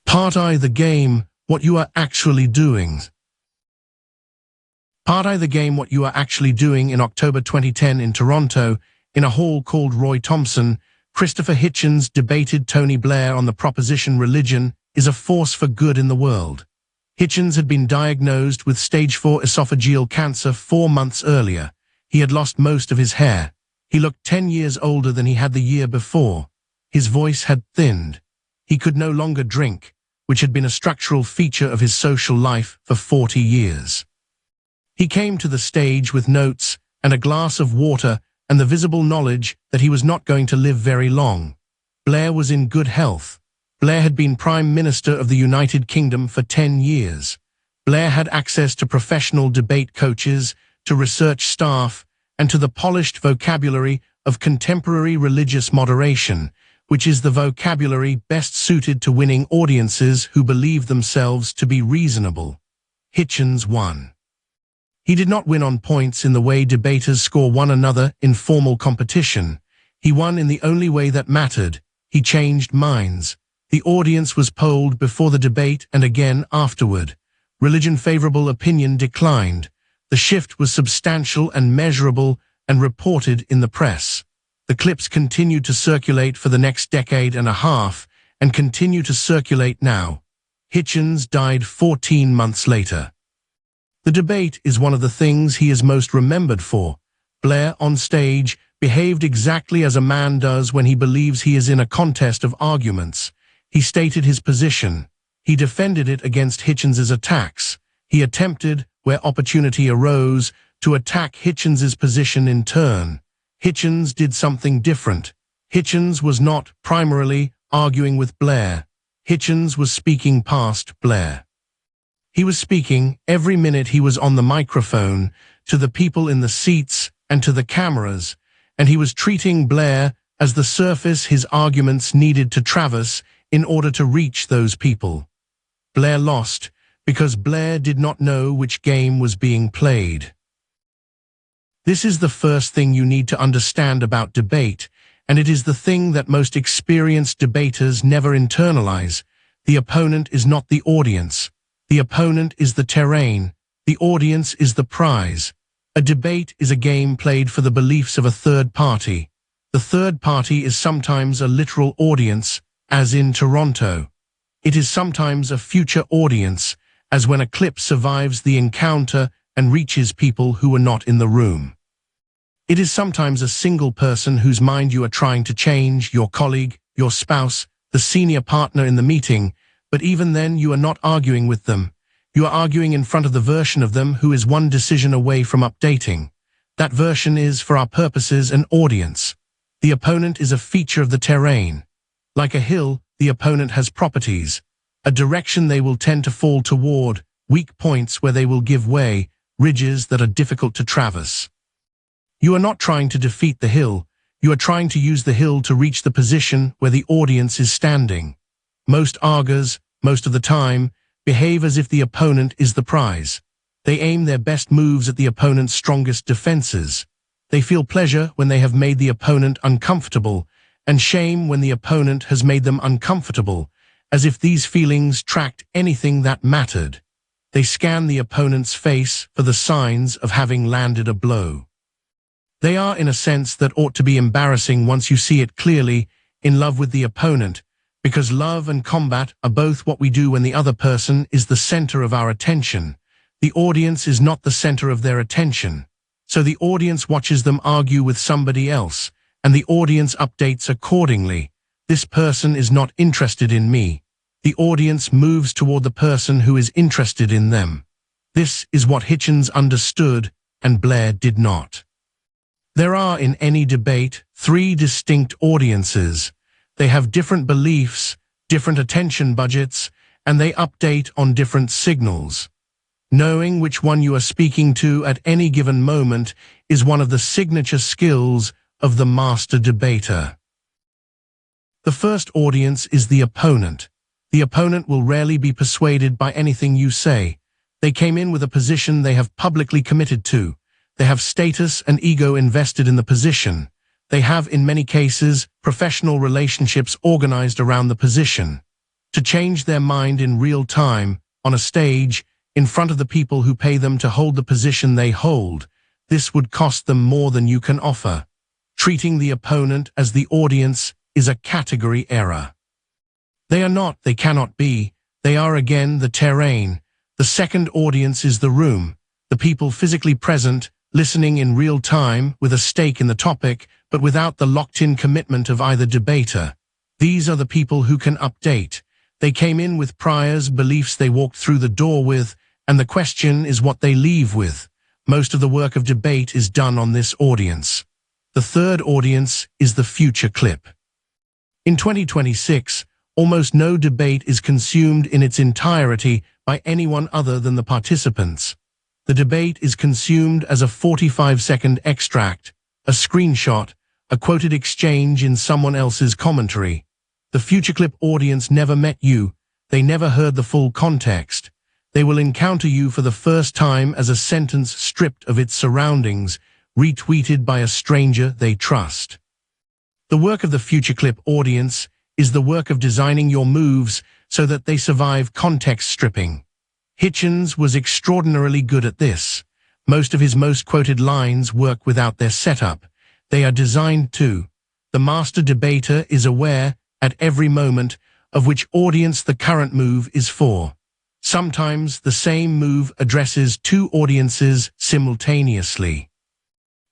Part I: the game, what you are actually doing. Part I: the game, what you are actually doing. In October 2010 in Toronto, in a hall called Roy Thompson, Christopher Hitchens debated Tony Blair on the proposition religion is a force for good in the world. Hitchens had been diagnosed with stage 4 esophageal cancer 4 months earlier. He had lost most of his hair. He looked 10 years older than he had the year before. His voice had thinned. He could no longer drink, which had been a structural feature of his social life for 40 years. He came to the stage with notes and a glass of water and the visible knowledge that he was not going to live very long. Blair was in good health. Blair had been Prime Minister of the United Kingdom for 10 years. Blair had access to professional debate coaches, to research staff, and to the polished vocabulary of contemporary religious moderation, which is the vocabulary best suited to winning audiences who believe themselves to be reasonable. Hitchens won. He did not win on points in the way debaters score one another in formal competition. He won in the only way that mattered. He changed minds. The audience was polled before the debate and again afterward. Religion-favorable opinion declined. The shift was substantial and measurable and reported in the press. The clips continued to circulate for the next decade and a half and continue to circulate now. Hitchens died 14 months later. The debate is one of the things he is most remembered for. Blair, on stage, behaved exactly as a man does when he believes he is in a contest of arguments. He stated his position. He defended it against Hitchens's attacks. He attempted, where opportunity arose, to attack Hitchens's position in turn. Hitchens did something different. Hitchens was not primarily arguing with Blair. Hitchens was speaking past Blair. He was speaking, every minute he was on the microphone, to the people in the seats and to the cameras, and he was treating Blair as the surface his arguments needed to traverse in order to reach those people. Blair lost because Blair did not know which game was being played. This is the first thing you need to understand about debate, and it is the thing that most experienced debaters never internalize. The opponent is not the audience. The opponent is the terrain. The audience is the prize. A debate is a game played for the beliefs of a third party. The third party is sometimes a literal audience, as in Toronto. It is sometimes a future audience, as when a clip survives the encounter and reaches people who were not in the room. It is sometimes a single person whose mind you are trying to change, your colleague, your spouse, the senior partner in the meeting, but even then you are not arguing with them. You are arguing in front of the version of them who is one decision away from updating. That version is, for our purposes, an audience. The opponent is a feature of the terrain. Like a hill, the opponent has properties, a direction they will tend to fall toward, weak points where they will give way, ridges that are difficult to traverse. You are not trying to defeat the hill. You are trying to use the hill to reach the position where the audience is standing. Most arguers, most of the time, behave as if the opponent is the prize. They aim their best moves at the opponent's strongest defenses. They feel pleasure when they have made the opponent uncomfortable, and shame when the opponent has made them uncomfortable, as if these feelings tracked anything that mattered. They scan the opponent's face for the signs of having landed a blow. They are, in a sense that ought to be embarrassing once you see it clearly, in love with the opponent, because love and combat are both what we do when the other person is the center of our attention. The audience is not the center of their attention. So the audience watches them argue with somebody else, and the audience updates accordingly. This person is not interested in me. The audience moves toward the person who is interested in them. This is what Hitchens understood, and Blair did not. There are, in any debate, 3 distinct audiences. They have different beliefs, different attention budgets, and they update on different signals. Knowing which one you are speaking to at any given moment is one of the signature skills of the master debater. The first audience is the opponent. The opponent will rarely be persuaded by anything you say. They came in with a position they have publicly committed to. They have status and ego invested in the position. They have, in many cases, professional relationships organized around the position. to change their mind in real time, on a stage, in front of the people who pay them to hold the position they hold. This would cost them more than you can offer. Treating the opponent as the audience is a category error. They are not, they cannot be, they are again the terrain. The second audience is the room, the people physically present, listening in real time, with a stake in the topic, but without the locked-in commitment of either debater. These are the people who can update. They came in with priors, beliefs they walked through the door with, and the question is what they leave with. Most of the work of debate is done on this audience. The third audience is the future clip. In 2026, almost no debate is consumed in its entirety by anyone other than the participants. The debate is consumed as a 45-second extract, a screenshot, a quoted exchange in someone else's commentary. The future clip audience never met you, they never heard the full context. They will encounter you for the first time as a sentence stripped of its surroundings, retweeted by a stranger they trust. The work of the future clip audience is the work of designing your moves so that they survive context stripping. Hitchens was extraordinarily good at this. Most of his most quoted lines work without their setup. They are designed to. The master debater is aware, at every moment, of which audience the current move is for. Sometimes the same move addresses two audiences simultaneously.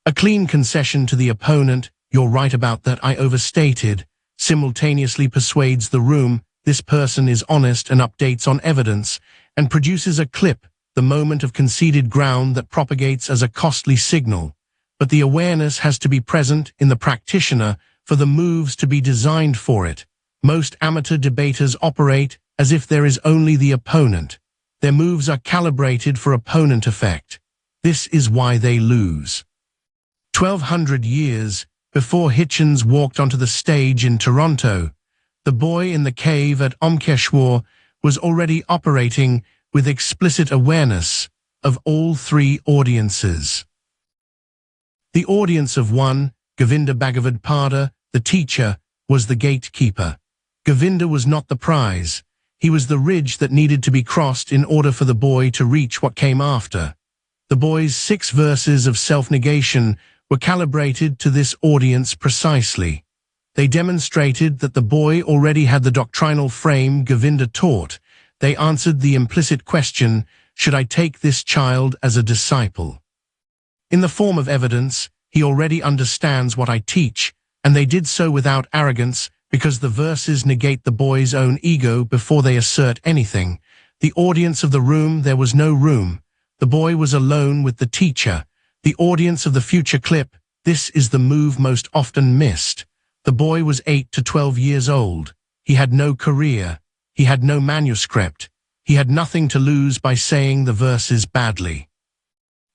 A clean concession to the opponent, "You're right about that, I overstated," simultaneously persuades the room, this person is honest, and updates on evidence, and produces a clip, the moment of conceded ground that propagates as a costly signal. But the awareness has to be present in the practitioner for the moves to be designed for it. Most amateur debaters operate as if there is only the opponent. Their moves are calibrated for opponent effect. This is why they lose. 1200 years before Hitchens walked onto the stage in Toronto, the boy in the cave at Omkeshwar was already operating with explicit awareness of all three audiences. The audience of one, Govinda Bhagavad-pada, the teacher, was the gatekeeper. Govinda was not the prize. He was the ridge that needed to be crossed in order for the boy to reach what came after. The boy's 6 verses of self-negation were calibrated to this audience precisely. They demonstrated that the boy already had the doctrinal frame Govinda taught. They answered the implicit question, should I take this child as a disciple? In the form of evidence, he already understands what I teach, and they did so without arrogance, because the verses negate the boy's own ego before they assert anything. The audience of the room, there was no room. The boy was alone with the teacher. The audience of the future clip, this is the move most often missed. The boy was 8 to 12 years old. He had no career. He had no manuscript. He had nothing to lose by saying the verses badly.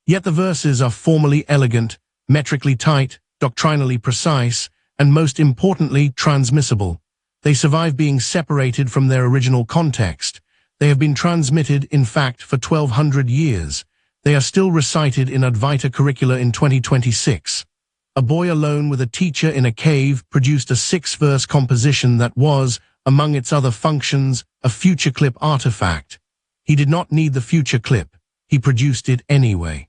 Yet the verses are formally elegant, metrically tight, doctrinally precise, and most importantly, transmissible. They survive being separated from their original context. They have been transmitted, in fact, for 1200 years. They are still recited in Advaita curricula in 2026. A boy alone with a teacher in a cave produced a 6-verse composition that was, among its other functions, a future clip artifact. He did not need the future clip. He produced it anyway.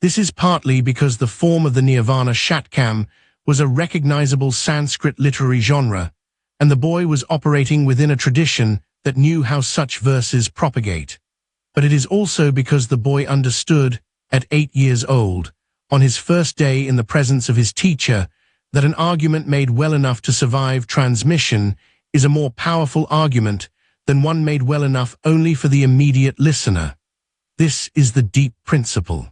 This is partly because the form of the Nirvana Shatkam was a recognizable Sanskrit literary genre, and the boy was operating within a tradition that knew how such verses propagate. But it is also because the boy understood, at 8 years old, on his first day in the presence of his teacher, that an argument made well enough to survive transmission is a more powerful argument than one made well enough only for the immediate listener. This is the deep principle.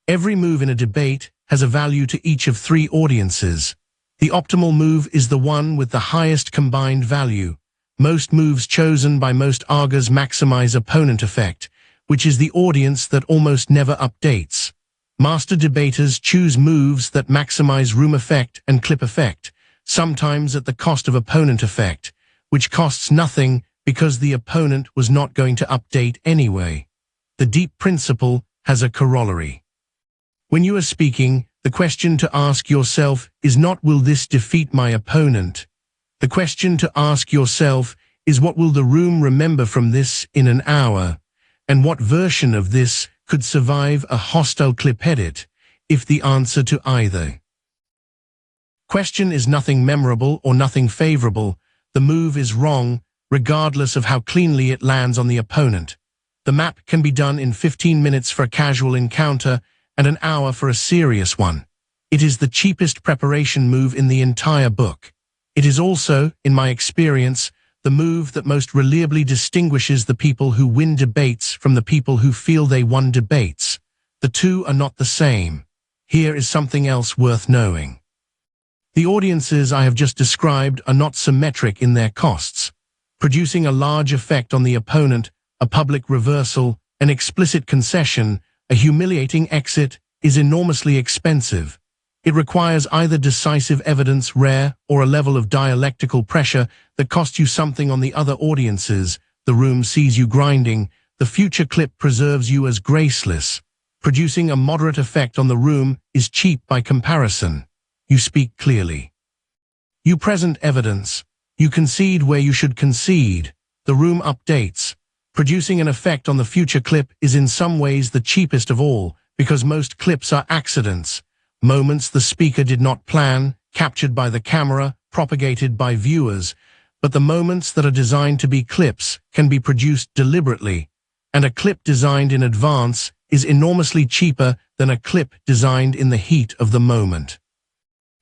Every move in a debate has a value to each of 3 audiences. The optimal move is the one with the highest combined value. Most moves chosen by most arguers maximize opponent effect, which is the audience that almost never updates. Master debaters choose moves that maximize room effect and clip effect, sometimes at the cost of opponent effect, which costs nothing because the opponent was not going to update anyway. The deep principle has a corollary. When you are speaking, the question to ask yourself is not, will this defeat my opponent? The question to ask yourself is what will the room remember from this in an hour, and what version of this could survive a hostile clip edit, if the answer to either question is nothing memorable or nothing favorable, the move is wrong, regardless of how cleanly it lands on the opponent. The map can be done in 15 minutes for a casual encounter and an hour for a serious one. It is the cheapest preparation move in the entire book. It is also, in my experience, the move that most reliably distinguishes the people who win debates from the people who feel they won debates. The two are not the same. Here is something else worth knowing. The audiences I have just described are not symmetric in their costs. Producing a large effect on the opponent, a public reversal, an explicit concession, a humiliating exit, is enormously expensive. It requires either decisive evidence, rare, or a level of dialectical pressure that costs you something on the other audiences. The room sees you grinding. The future clip preserves you as graceless. Producing a moderate effect on the room is cheap by comparison. You speak clearly. You present evidence. You concede where you should concede. The room updates. Producing an effect on the future clip is in some ways the cheapest of all, because most clips are accidents. Moments the speaker did not plan, captured by the camera, propagated by viewers, but the moments that are designed to be clips can be produced deliberately, and a clip designed in advance is enormously cheaper than a clip designed in the heat of the moment.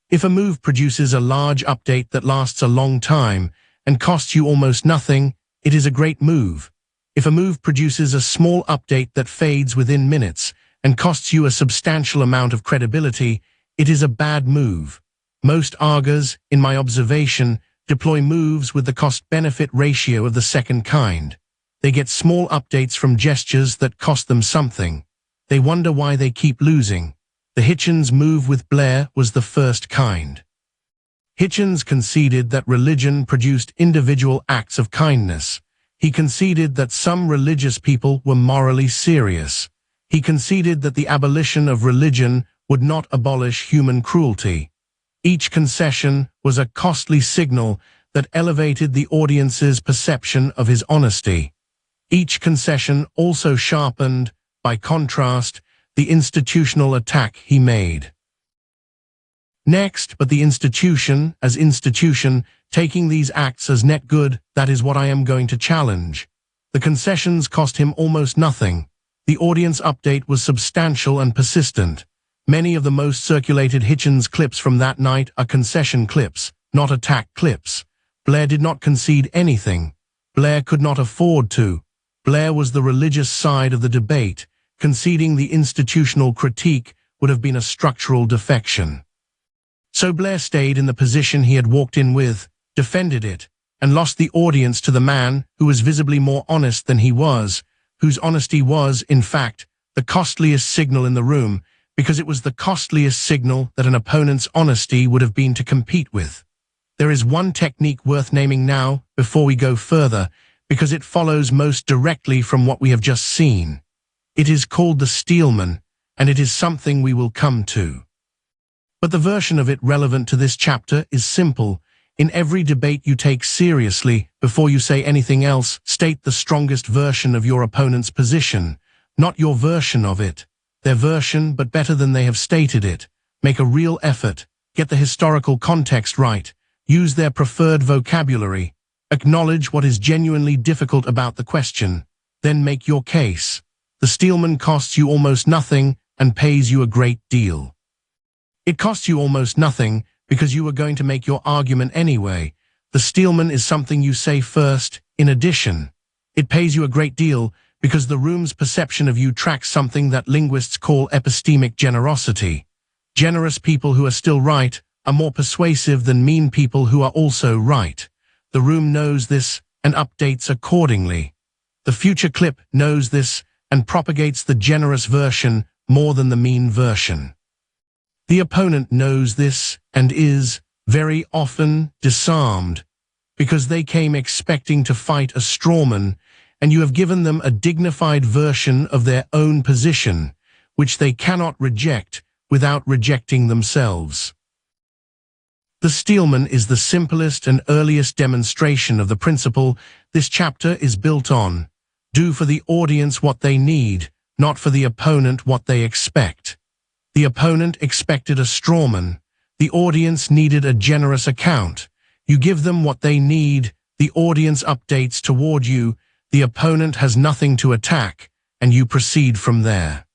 If a move produces a large update that lasts a long time and costs you almost nothing, it is a great move. If a move produces a small update that fades within minutes and costs you a substantial amount of credibility, it is a bad move. Most AGAs, in my observation, deploy moves with the cost-benefit ratio of the second kind. They get small updates from gestures that cost them something. They wonder why they keep losing. The Hitchens move with Blair was the first kind. Hitchens conceded that religion produced individual acts of kindness. He conceded that some religious people were morally serious. He conceded that the abolition of religion would not abolish human cruelty. Each concession was a costly signal that elevated the audience's perception of his honesty. Each concession also sharpened, by contrast, the institutional attack he made. Next, but the institution, as institution, taking these acts as net good, that is what I am going to challenge. The concessions cost him almost nothing. The audience update was substantial and persistent. Many of the most circulated Hitchens clips from that night are concession clips, not attack clips. Blair did not concede anything. Blair could not afford to. Blair was the religious side of the debate. Conceding the institutional critique would have been a structural defection. So Blair stayed in the position he had walked in with, defended it, and lost the audience to the man who was visibly more honest than he was, whose honesty was, in fact, the costliest signal in the room, because it was the costliest signal that an opponent's honesty would have been to compete with. There is one technique worth naming now, before we go further, because it follows most directly from what we have just seen. It is called the Steelman, and it is something we will come to. But the version of it relevant to this chapter is simple. In every debate you take seriously, before you say anything else, state the strongest version of your opponent's position, not your version of it. Their version, but better than they have stated it. Make a real effort, get the historical context right, use their preferred vocabulary, acknowledge what is genuinely difficult about the question, then make your case. The Steelman costs you almost nothing and pays you a great deal. It costs you almost nothing because you are going to make your argument anyway. The Steelman is something you say first, in addition. It pays you a great deal because the room's perception of you tracks something that linguists call epistemic generosity. Generous people who are still right are more persuasive than mean people who are also right. The room knows this and updates accordingly. The future clip knows this and propagates the generous version more than the mean version. The opponent knows this and is, very often, disarmed, because they came expecting to fight a strawman, and you have given them a dignified version of their own position, which they cannot reject without rejecting themselves. The Steelman is the simplest and earliest demonstration of the principle this chapter is built on. Do for the audience what they need, not for the opponent what they expect. The opponent expected a strawman. The audience needed a generous account. You give them what they need, the audience updates toward you, the opponent has nothing to attack, and you proceed from there.